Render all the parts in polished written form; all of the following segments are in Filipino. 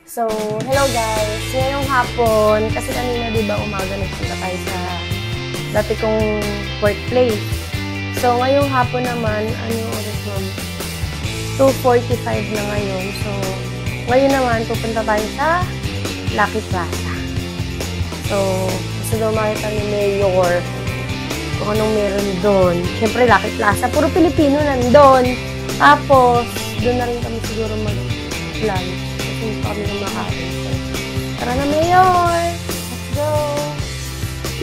So, hello guys! Ngayong hapon, kasi kanina diba umaga nagpunta tayo sa dati kong workplace. So, ngayong hapon naman, ano yung oras mo? 2:45 na ngayon. So, ngayon naman, pupunta tayo sa Lucky Plaza. So, gusto daw makita ni Mayor kung anong meron doon. Siyempre, Lucky Plaza. Puro Pilipino nandun. Tapos, doon na rin kami siguro mag-lunch. Kasi kami kumakain. So, tara na, Mayor! Let's go!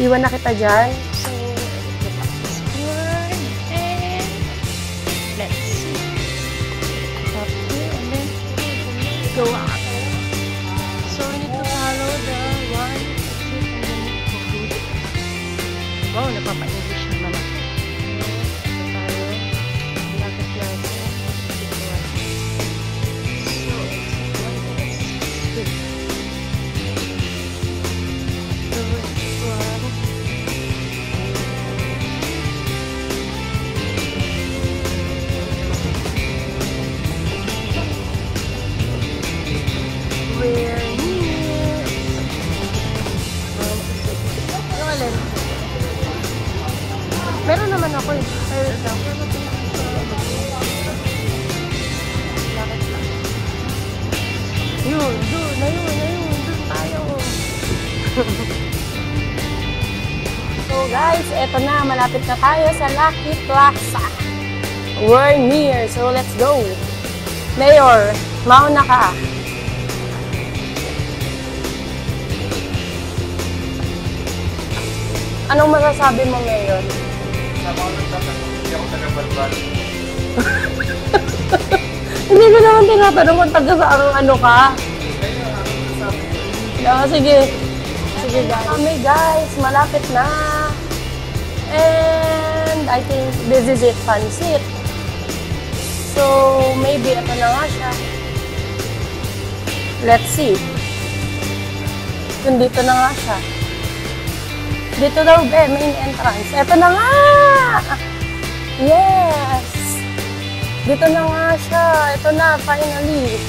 Iwan na kita dyan. So, let's see. Up here and then go out. So, we need to follow the one exit and then go do it. Wow, napapa-English naman ako. So, tayo. Lucky Plaza. Meron naman ako eh. Pero ito. Yun, doon tayo. So guys, eto na. Malapit na tayo sa Lucky Plaza. We're near. So let's go. Mayor, mauna ka. Anong masasabi mo, Mayor? Sa mga nagtatanong, hindi ako taga-Balbal. Hindi ko naman tinatanong kung taga-saang ano ka. Kaya, ano masasabi ko? No, sige. Sige guys. Kami guys, malapit na. And I think this is it, Pansit. So, maybe ito na nga siya. Let's see. Kung dito na nga siya. Dito daw, main entrance. Ito na nga! Yes! Dito na nga siya. Ito na, finally.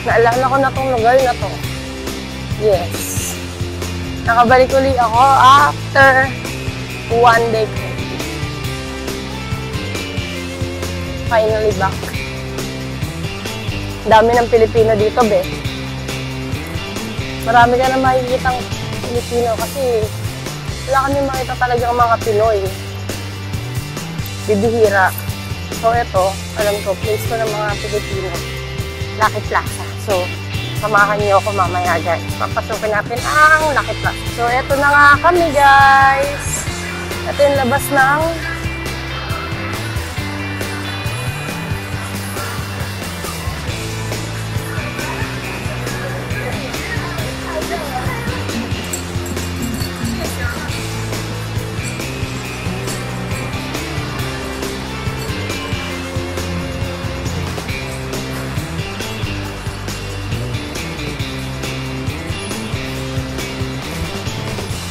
Naalala ko na tong lugar na to. Yes. Nakabalik uli ako after 1 day. Finally back. Dami ng Pilipino dito, be. Marami ka na makikitang Pilipino kasi wala kami makita talagang mga Pinoy. Bibihira. So, ito, alam ko, place ko ng mga Pilipino. Lucky Plaza. So, samahan niyo ako mamaya, guys. Papasukin natin ang Lucky Plaza. So, ito na nga kami, guys. Ito yung labas ng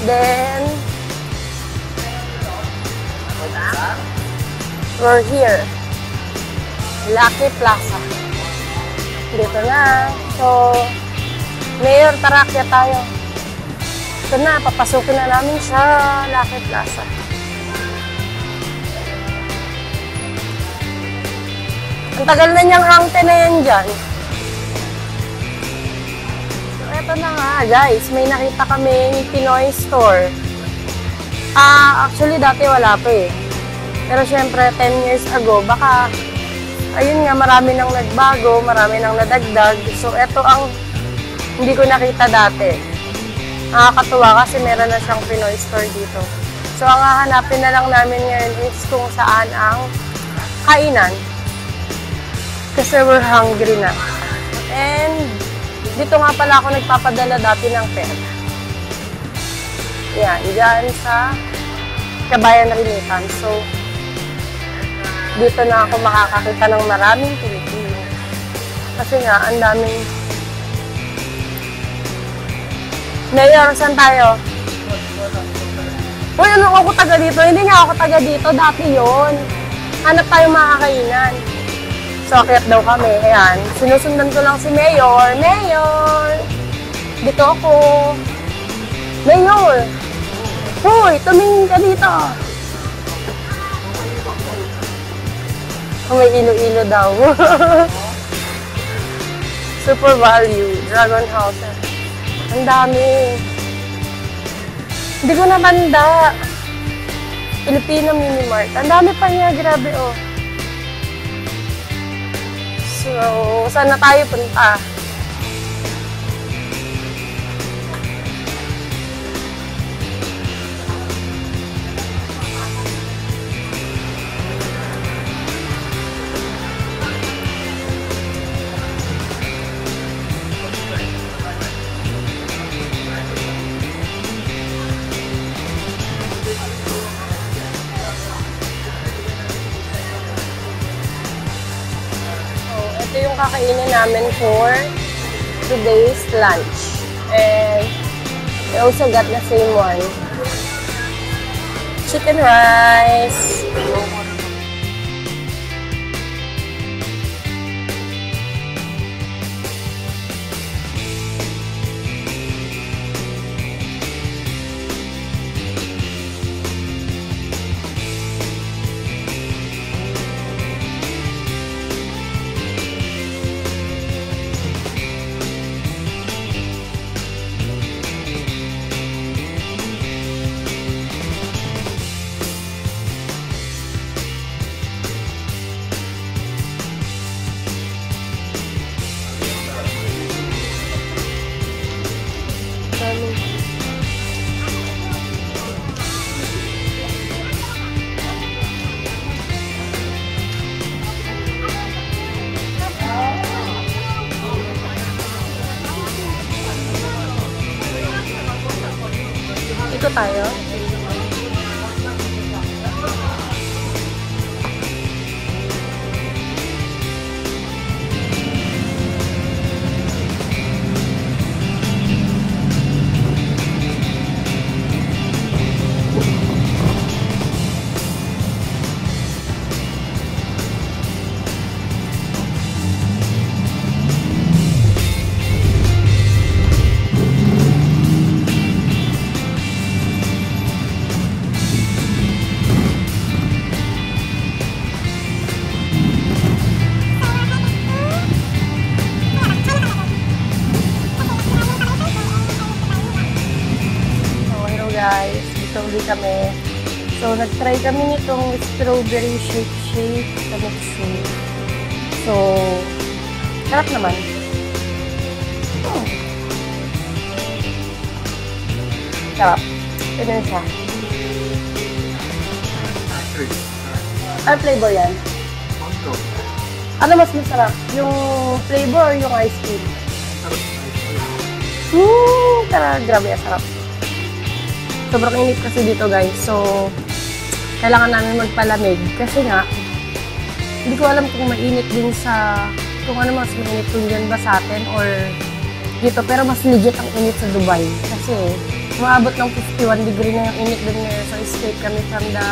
then, we're here. Lucky Plaza. Dito na. So, Mayor, tarakya tayo. Ito na, papasukin na namin siya. Lucky Plaza. Ang tagal na niyang hangte na yan dyan. Ito na nga, guys. May nakita kaming Pinoy store. Actually, dati wala pa eh. Pero syempre, 10 years ago, baka, ayun nga, marami nang nagbago, marami nang nadagdag. So, ito ang hindi ko nakita dati. Nakakatuwa kasi meron na siyang Pinoy store dito. So, ang hahanapin na lang namin ngayon is kung saan ang kainan. Kasi we're hungry na. And, dito nga pala ako nagpapadala dati ng pera. Yan, dyan sa Kabayan Remittance. So, dito na ako makakakita ng maraming Pilipino. Kasi nga, ang daming... Mayor, saan tayo? Uy, ano ako taga dito? Hindi nga ako taga dito. Dati yon. Hanap tayo makakainan. So, akyat daw kami. Ayan. Sinusundan ko lang si Mayor. Mayor! Dito ako. Mayor! Hoy, tumingin ka dito. May ilo-ilo daw. Super value. Dragon House. Ang dami. Hindi ko natanda. Filipino Mini Mart. Ang dami pa niya. Grabe, oh. So, saan na tayo punta? Ito yung kakainin namin for today's lunch. And we also got the same one. Chicken rice. Ito tayo. Guys, dito ulit kami. So, nag-try kami nitong strawberry shake sa mixu. So, sarap naman. Sarap. Ito na siya. Ano flavor yan? Ano mas masarap? Yung flavor or yung ice cream? Tara, grabe, sarap. Sobrang init kasi dito, guys. So, kailangan namin magpalamig. Kasi nga, hindi ko alam kung mainit din sa, kung ano mas mainit kung dyan ba sa atin or dito. Pero mas legit ang init sa Dubai. Kasi, umaabot ng 51 degree na yung init dun ngayon. So, escape kami from the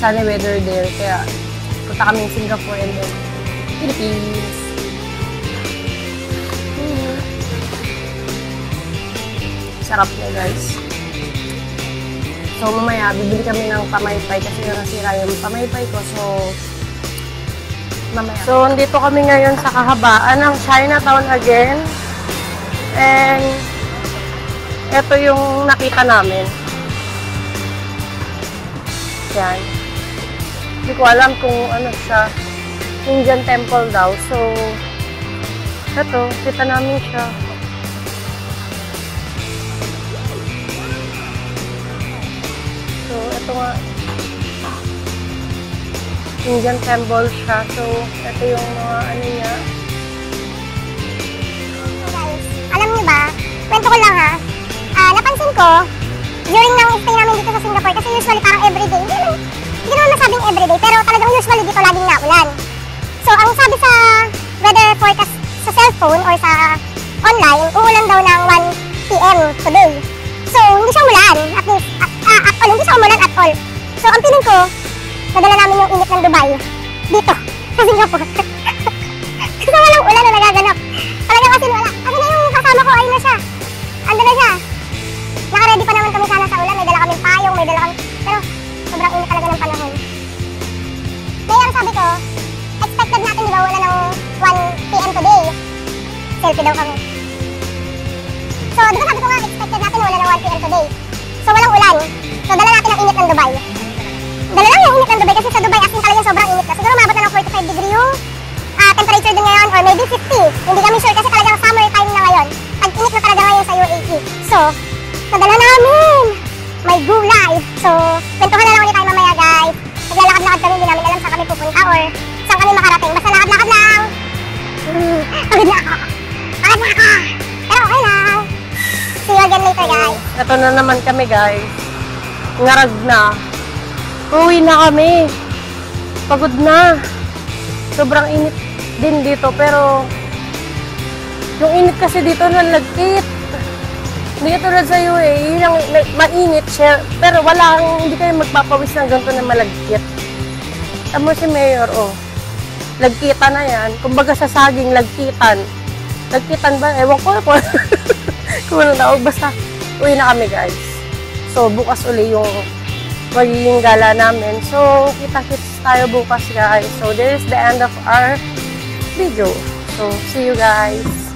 sunny weather there. Kaya, punta kami in Singapore and then Philippines. Sarap niya, guys. So, mamaya, bibili kami ng pamaypay kasi nasira yung pamaypay ko. So, mamaya. So, dito kami ngayon sa kahabaan ng Chinatown again. And, ito yung nakita namin. Yan. Hindi ko alam kung ano siya. Indian temple daw. So, ito, kita namin siya. So, ito nga. Indian temple siya. So, ito yung mga ano niya. Guys, alam niyo ba? Kwento ko lang ha. Napansin ko, during ng stay namin dito sa Singapore, kasi usually parang everyday, hindi naman masabing everyday, pero talagang usually dito laging naulan. So, ang sabi sa weather forecast sa cellphone or sa online, uulan daw ng 1 PM today. So, hindi siya umulan. At least, hindi siya umulan at all. So, ang feeling ko, nadala namin yung init ng Dubai dito sa sa Singapore. Kasi walang ulan na nagaganap. Talaga kasi wala. Kasi na yung kasama ko, ayun na siya. Ando na siya. Naka-ready pa naman kami sana sa ulan. May dala kaming payong, may dala kami... Pero sobrang init talaga ng panahon. Kaya ang sabi ko, expected natin di ba wala ng 1 PM today. Selfie daw kami. So, di ba sabi ko nga, expected natin wala ng 1 PM today. So, walang ulan. So, dala natin ang init ng Dubai. Dala lang yung init ng Dubai kasi sa Dubai as in talagang sobrang init na. Siguro umabot na ng 45 degree yung temperature din ngayon or maybe 50. Hindi kami sure kasi talagang summer time na ngayon. Pag-init na talaga ngayon sa UAE. So, nadala namin! May gulay. So, kwentuhan na lang ulit tayo mamaya guys. Naglalakad-lakad kami, hindi namin alam saan kami pupunta or saan kami makarating. Basta lakad-lakad lang. Pagod na ako. Pagod na ako. Pero okay lang. See you again later guys. Ito na naman kami guys. Ngarag na. Uwi na kami. Pagod na. Sobrang init din dito pero yung init kasi dito nalagkit. Hindi tulad sa UAE, yung mainit siya, pero hindi kayo magpapawis ng ganito na malagkit. Tamo si Mayor, oh. Lagkitan na yan. Kumbaga sa saging, lagkitan. Lagkitan ba? Ewan ko. Kung ano tawag. Basta, uwi na kami guys. So, bukas uli yung magiging gala namin. So, kita-kits tayo bukas guys. So, this is the end of our video. So, see you guys.